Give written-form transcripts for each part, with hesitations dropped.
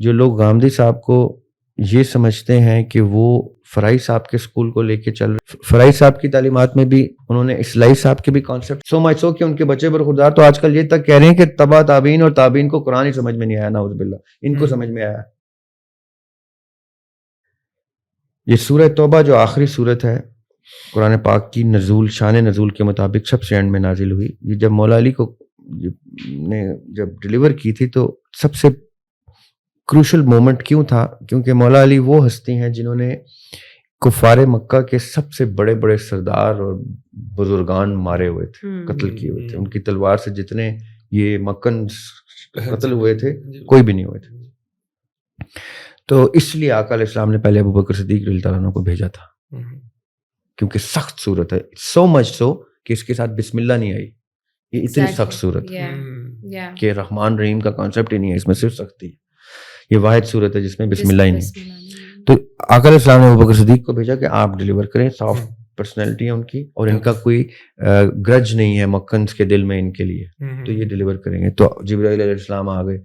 جو لوگ غامدی صاحب کو یہ سمجھتے ہیں کہ وہ فرائی صاحب کے اسکول کو لے کے چل رہے، فرائی صاحب کی تعلیمات میں بھی انہوں نے اصلاحی صاحب کے بھی کانسیپٹ سو مچ سو کہ ان کے بچے برخوردار تو آج کل یہ تک کہہ رہے ہیں کہ تبا تابعین اور تابعین کو قرآن ہی سمجھ میں نہیں آیا، نعوذ باللہ ان کو سمجھ میں آیا۔ یہ سورہ توبہ جو آخری سورت ہے قرآن پاک کی، نزول شان نزول کے مطابق سب سے اینڈ میں نازل ہوئی۔ یہ جب مولا علی کو نے جب ڈیلیور کی تھی تو سب سے کروشل مومنٹ کیوں تھا؟ کیونکہ مولا علی وہ ہستی ہیں جنہوں نے کفار مکہ کے سب سے بڑے بڑے سردار اور بزرگان مارے ہوئے تھے، قتل کیے ہوئے تھے۔ ان کی تلوار سے جتنے یہ مکن قتل ہوئے تھے کوئی بھی نہیں ہوئے تھے۔ تو اس لیے آقا علیہ السلام نے پہلے ابوبکر صدیق رضی اللہ عنہ کو بھیجا تھا، کیونکہ سخت صورت ہے، سو مچ سو کہ اس کے ساتھ بسم اللہ نہیں آئی۔ یہ اتنی سخت صورت ہے کہ رحمان رحیم کا کانسیپٹ ہی نہیں ہے، اس میں صرف سختی ہے۔ یہ واحد صورت ہے جس میں بسم اللہ ہی نہیں۔ تو آقا علیہ السلام نے ابوبکر صدیق کو بھیجا کہ آپ ڈیلیور کریں، سافٹ پرسنالٹی ہے ان کی اور ان کا کوئی گرج نہیں ہے مکنز کے دل میں ان کے لیے، تو یہ ڈیلیور کریں گے۔ تو جبرائیل علیہ السلام آ گئے،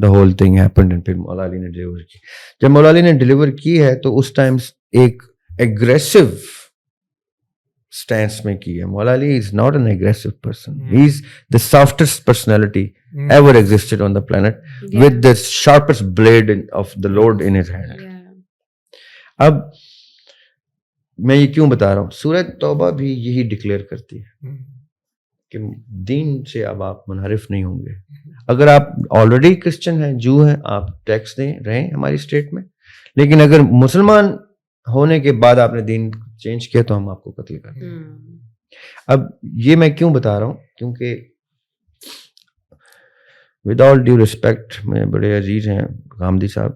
the whole thing happened and پھر مولا علی نے ڈیلیور کی۔ جب مولا علی نے ڈیلیور کی ہے تو اس ٹائم ایک ایگریسو سٹینس میں کی ہے۔ مولا علی is not an aggressive person, he is the softest personality ever existed on the planet with the sharpest blade of the Lord in his hand۔ اب میں یہ کیوں بتا رہا ہوں؟ سورہ توبہ بھی یہی ڈکلیئر کرتی ہے کہ دین سے اب آپ منحرف نہیں ہوں گے۔ اگر آپ آلریڈی کرسچن ہیں، جو ہیں، آپ ٹیکس دیں رہیں ہماری اسٹیٹ میں، لیکن اگر مسلمان ہونے کے بعد آپ نے دین چینج کیا تو ہم آپ کو قتل کر دیں۔ اب یہ میں کیوں بتا رہا ہوں؟ کیونکہ ود آل ڈیو ریسپیکٹ میرے بڑے عزیز ہیں غامدی صاحب،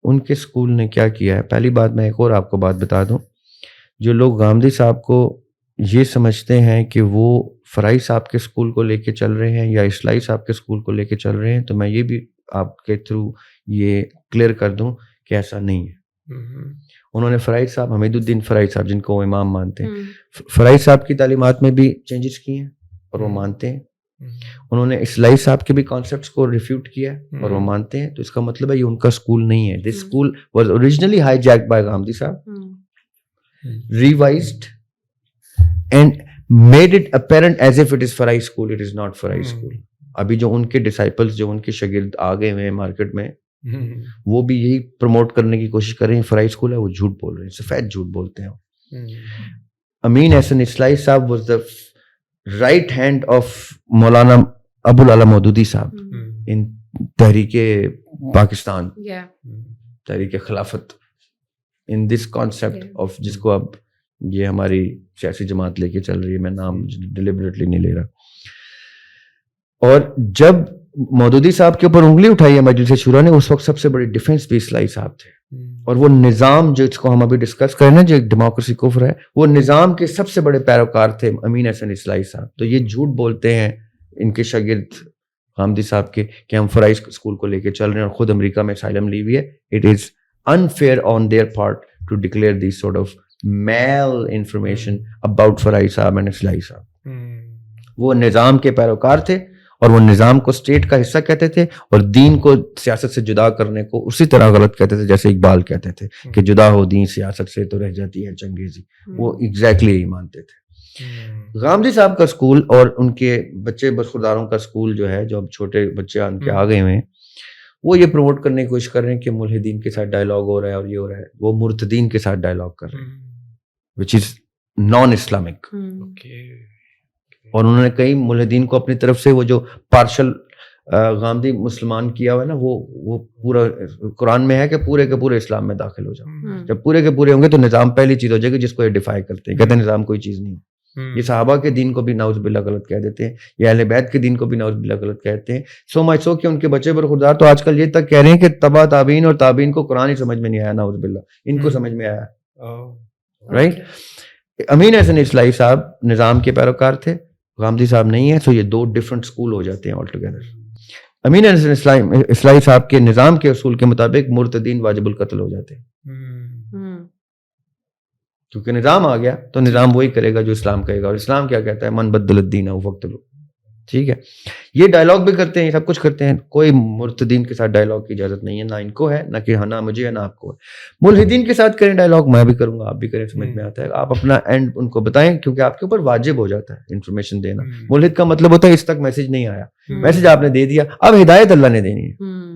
ان کے اسکول نے کیا کیا ہے۔ پہلی بات میں ایک اور آپ کو بات بتا دوں، جو لوگ غامدی صاحب کو یہ سمجھتے ہیں کہ وہ فرائی صاحب کے اسکول کو لے کے چل رہے ہیں یا اصلاحی صاحب کے اسکول کو لے کے چل رہے ہیں، تو میں یہ بھی آپ کے تھرو یہ کلیئر کر دوں کہ ایسا نہیں ہے۔ انہوں نے فرائی صاحب، حمید الدین فرائی صاحب جن کو وہ امام مانتے ہیں، فرائی صاحب کی تعلیمات میں بھی چینجز کی ہیں اور وہ مانتے ہیں۔ انہوں نے اصلاحی صاحب کے بھی کانسیپٹس کو ریفیوٹ کیا ہے اور وہ مانتے ہیں۔ تو اس کا مطلب ہے یہ ان کا اسکول نہیں ہے۔ This school was originally high jagged by Ghamidi صاحب، revised and made it apparent as if it is Farai school. It is not Farai school. ابھی جو ان کے ڈسائپلز، جو ان کے شاگرد آگے ہوئے ہیں مارکیٹ میں، وہ بھی یہی پروموٹ کرنے کی کوشش کر رہے ہیں فرائی اسکول ہے، وہ جھوٹ بول رہے ہیں، سفید جھوٹ بولتے ہیں۔ امین احسن اصلاحی صاحب was the right hand of مولانا ابو العلا مودودی صاحب ان تحریک پاکستان، تحریک خلافت، ان دس کانسیپٹ آف، جس کو اب یہ ہماری سیاسی جماعت لے کے چل رہی ہے، میں نام ڈیلیبریٹلی نہیں لے رہا۔ اور جب مودودی صاحب کے اوپر انگلی اٹھائی ہے مجلس شورا نے، اس وقت سب سے بڑی ڈیفنس بھی اصلاحی صاحب تھے، اور وہ نظام جس کو ہم ابھی ڈسکس کریں نا، جو ایک ڈیموکریسی کفر ہے، وہ نظام کے سب سے بڑے پیروکار تھے امین احسن اصلاحی صاحب۔ تو یہ جھوٹ بولتے ہیں ان کے شاگرد غامدی صاحب کے کہ ہم فرائی اسکول کو لے کے چل رہے ہیں اور خود امریکہ میں اسائلم لی ہوئی ہے۔ It is unfair on their part to declare these sort of malinformation about fry صاحب and اصلاحی صاحب۔ وہ نظام کے پیروکار تھے اور وہ نظام کو اسٹیٹ کا حصہ کہتے تھے اور دین کو سیاست سے جدا کرنے کو اسی طرح غلط کہتے تھے جیسے اقبال کہتے تھے کہ جدا ہو دین سیاست سے تو رہ جاتی ہے چنگیزی۔ وہ ایگزیکٹلی یہی مانتے تھے۔ غامدی صاحب کا اسکول اور ان کے بچے برخورداروں کا اسکول جو ہے، جو اب چھوٹے بچے ان کے آ گئے ہوئے ہیں، وہ یہ پروموٹ کرنے کی کوشش کر رہے ہیں کہ ملحدین کے ساتھ ڈائلاگ ہو رہا ہے اور یہ ہو رہا ہے۔ وہ مرتدین کے ساتھ ڈائلاگ کر رہے ہیں which is non-Islamic۔ اور انہوں نے کئی ملحدین کو اپنی طرف سے وہ جو پارشل غامدی مسلمان کیا ہوا ہے نا، وہ پورا قرآن میں ہے کہ پورے کے پورے اسلام میں داخل ہو جاؤ۔ جب پورے کے پورے ہوں گے تو نظام پہلی چیز ہو جائے گی جس کو یہ ڈیفائی کرتے ہیں، کہتے ہیں نظام کوئی چیز نہیں۔ یہ صحابہ کے دین کو بھی نعوذ باللہ غلط کہہ دیتے ہیں، یہ اہل بیت کے دین کو بھی نعوذ باللہ غلط کہتے ہیں۔ سو مچ سو کہ ان کے بچے برخوردار تو آج کل یہ تک کہہ رہے ہیں کہ تبا تابعین اور تابعین کو قرآن ہی سمجھ میں نہیں آیا، نعوذ باللہ ان کو سمجھ میں آیا۔ رائٹ؟ امین احسن اصلاحی صاحب نظام کے پیروکار تھے، غامدی صاحب نہیں ہے، سو یہ دو ڈفرنٹ اسکول ہو جاتے ہیں آل ٹوگیدر۔ امین احسن اصلاحی صاحب کے نظام کے اصول کے مطابق مرتدین واجب القتل ہو جاتے ہیں، کیونکہ نظام آ گیا تو نظام وہی کرے گا جو اسلام کہے گا، اور اسلام کیا کہتا ہے؟ من بدل الدین فاقتلوہ۔ ٹھیک ہے. یہ ڈائلاگ بھی کرتے ہیں, سب کچھ کرتے ہیں. کوئی مرتدین کے ساتھ ڈائلاگ کی اجازت نہیں ہے, نہ ان کو ہے, نہ کہ نہ مجھے ہے, نہ آپ کو ہے. ملحدین کے ساتھ کریں ڈائلاگ, میں بھی کروں گا, آپ بھی کریں, سمجھ میں آتا ہے. آپ اپنا اینڈ ان کو بتائیں, کیونکہ آپ کے اوپر واجب ہو جاتا ہے انفارمیشن دینا. ملحد کا مطلب ہوتا ہے اس تک میسج نہیں آیا, میسج آپ نے دے دیا, اب ہدایت اللہ نے دینی ہے.